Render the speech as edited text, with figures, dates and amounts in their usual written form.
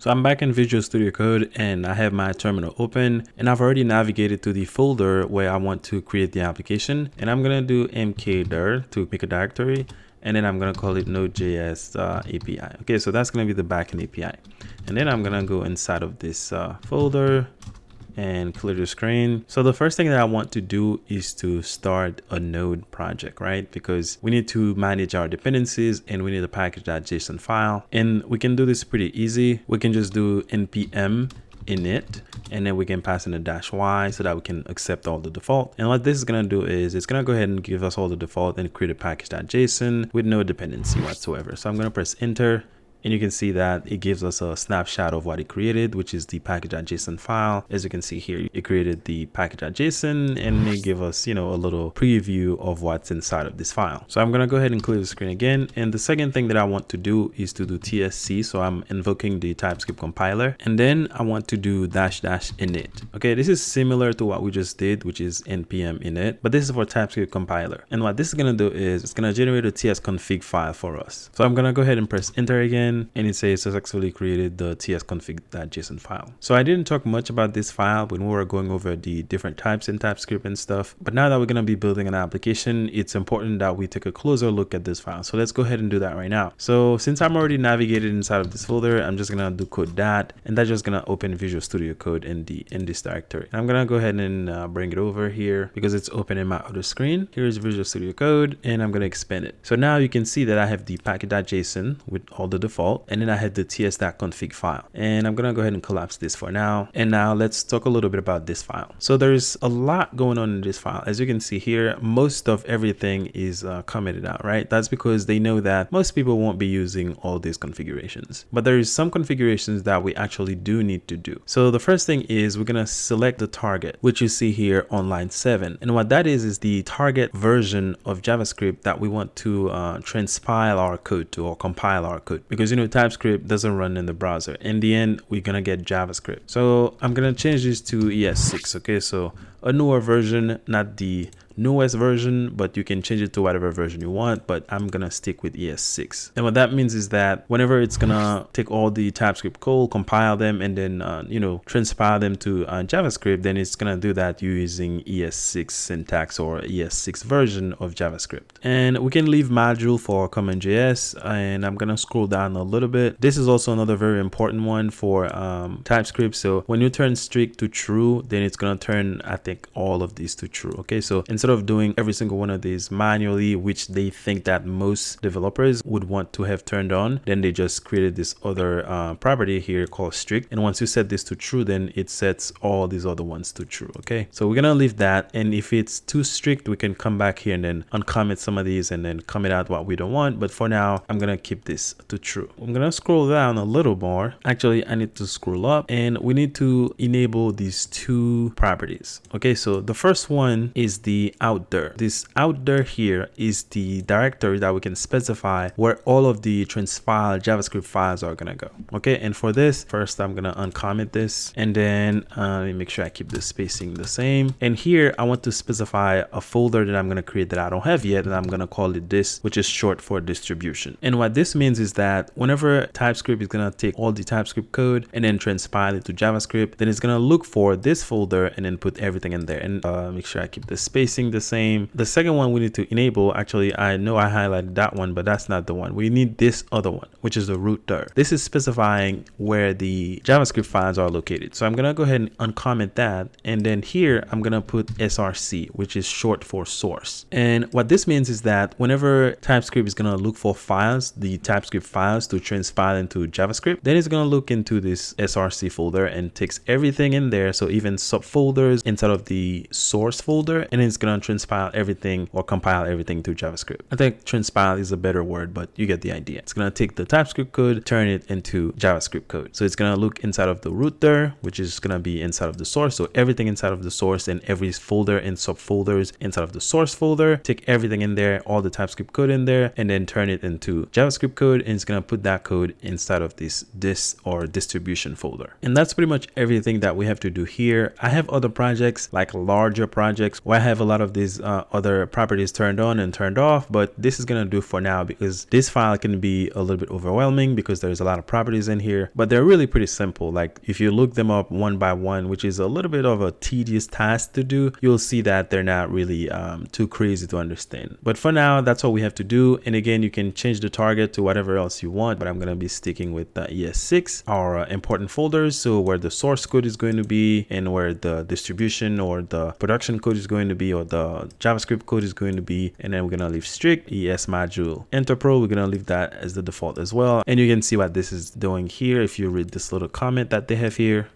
So I'm back in Visual Studio Code and I have my terminal open and I've already navigated to the folder where I want to create the application, and I'm going to do mkdir to make a directory, and then I'm going to call it Node.js API. Okay, so that's going to be the backend API. And then I'm going to go inside of this folder and clear the screen. So the first thing that I want to do is to start a node project, right? Because we need to manage our dependencies and we need to package that JSON file. And we can do this pretty easy. We can just do npm init, and then we can pass in a -y so that we can accept all the default. And what this is going to do is it's going to go ahead and give us all the default and create a package.json with no dependency whatsoever. So I'm going to press enter. And you can see that it gives us a snapshot of what it created, which is the package.json file. As you can see here, it created the package.json and it gave us, a little preview of what's inside of this file. So I'm going to go ahead and clear the screen again. And the second thing that I want to do is to do tsc. So I'm invoking the TypeScript compiler, and then I want to do --init. Okay, this is similar to what we just did, which is npm init, but this is for TypeScript compiler. And what this is going to do is it's going to generate a tsconfig file for us. So I'm going to go ahead and press enter again. And it says successfully created the tsconfig.json file. So I didn't talk much about this file when we were going over the different types in TypeScript and stuff. But now that we're going to be building an application, it's important that we take a closer look at this file. So let's go ahead and do that right now. So since I'm already navigated inside of this folder, I'm just going to do code that, and that's just going to open Visual Studio Code in this directory. And I'm going to go ahead and bring it over here because it's open in my other screen. Here's Visual Studio Code, and I'm going to expand it. So now you can see that I have the package.json with all the default. And then I had the ts.config file, and I'm gonna go ahead and collapse this for now. And now let's talk a little bit about this file. So there's a lot going on in this file. As you can see here, most of everything is commented out, right? That's because they know that most people won't be using all these configurations, but there is some configurations that we actually do need to do. So the first thing is we're gonna select the target, which you see here on line 7. And what that is the target version of JavaScript that we want to transpile our code to, or compile our code, because TypeScript doesn't run in the browser. In the end, we're gonna get JavaScript. So I'm gonna change this to ES6. Okay, so a newer version, not the newest version, but you can change it to whatever version you want, but I'm gonna stick with ES6. And what that means is that whenever it's gonna take all the TypeScript code, compile them, and then transpile them to JavaScript, then it's gonna do that using ES6 syntax or ES6 version of JavaScript. And we can leave module for CommonJS, and I'm gonna scroll down a little bit. This is also another very important one for TypeScript. So when you turn strict to true, then it's gonna turn, I think, all of these to true. Okay, so instead of doing every single one of these manually, which they think that most developers would want to have turned on, then they just created this other property here called strict. And once you set this to true, then it sets all these other ones to true. Okay, so we're gonna leave that, and if it's too strict, we can come back here and then uncomment some of these and then comment out what we don't want. But for now, I'm gonna keep this to true. I'm gonna scroll down a little more. Actually, I need to scroll up, and we need to enable these two properties. Okay, so the first one is the outdir. This outdir here is the directory that we can specify where all of the transpiled JavaScript files are gonna go. Okay, and for this, first I'm gonna uncomment this, and then let me make sure I keep the spacing the same. And here I want to specify a folder that I'm gonna create that I don't have yet, and I'm gonna call it this, which is short for distribution. And what this means is that whenever TypeScript is gonna take all the TypeScript code and then transpile it to JavaScript, then it's gonna look for this folder and then put everything in there. And make sure I keep the spacing the same. The second one we need to enable, actually I know I highlighted that one, but that's not the one. We need this other one, which is the root dir. This is specifying where the JavaScript files are located. So I'm gonna go ahead and uncomment that, and then here I'm gonna put src, which is short for source. And what this means is that whenever TypeScript is gonna look for files, the TypeScript files to transpile into JavaScript, then it's gonna look into this src folder and takes everything in there, so even subfolders inside of the source folder, and it's gonna transpile everything or compile everything to JavaScript. I think transpile is a better word, but you get the idea. It's gonna take the TypeScript code, turn it into JavaScript code. So it's gonna look inside of the root dir, which is gonna be inside of the source. So everything inside of the source and every folder and subfolders inside of the source folder, take everything in there, all the TypeScript code in there, and then turn it into JavaScript code, and it's gonna put that code inside of this or distribution folder. And that's pretty much everything that we have to do here. I have other projects, like larger projects, where I have a lot of these other properties turned on and turned off, but this is going to do for now because this file can be a little bit overwhelming because there's a lot of properties in here, but they're really pretty simple. Like if you look them up one by one, which is a little bit of a tedious task to do, you'll see that they're not really too crazy to understand. But for now, that's all we have to do. And again, you can change the target to whatever else you want, but I'm going to be sticking with ES6, our important folders. So where the source code is going to be and where the distribution or the production code is going to be or the JavaScript code is going to be. And then we're going to leave strict ES module. Enter Pro, we're going to leave that as the default as well. And you can see what this is doing here if you read this little comment that they have here.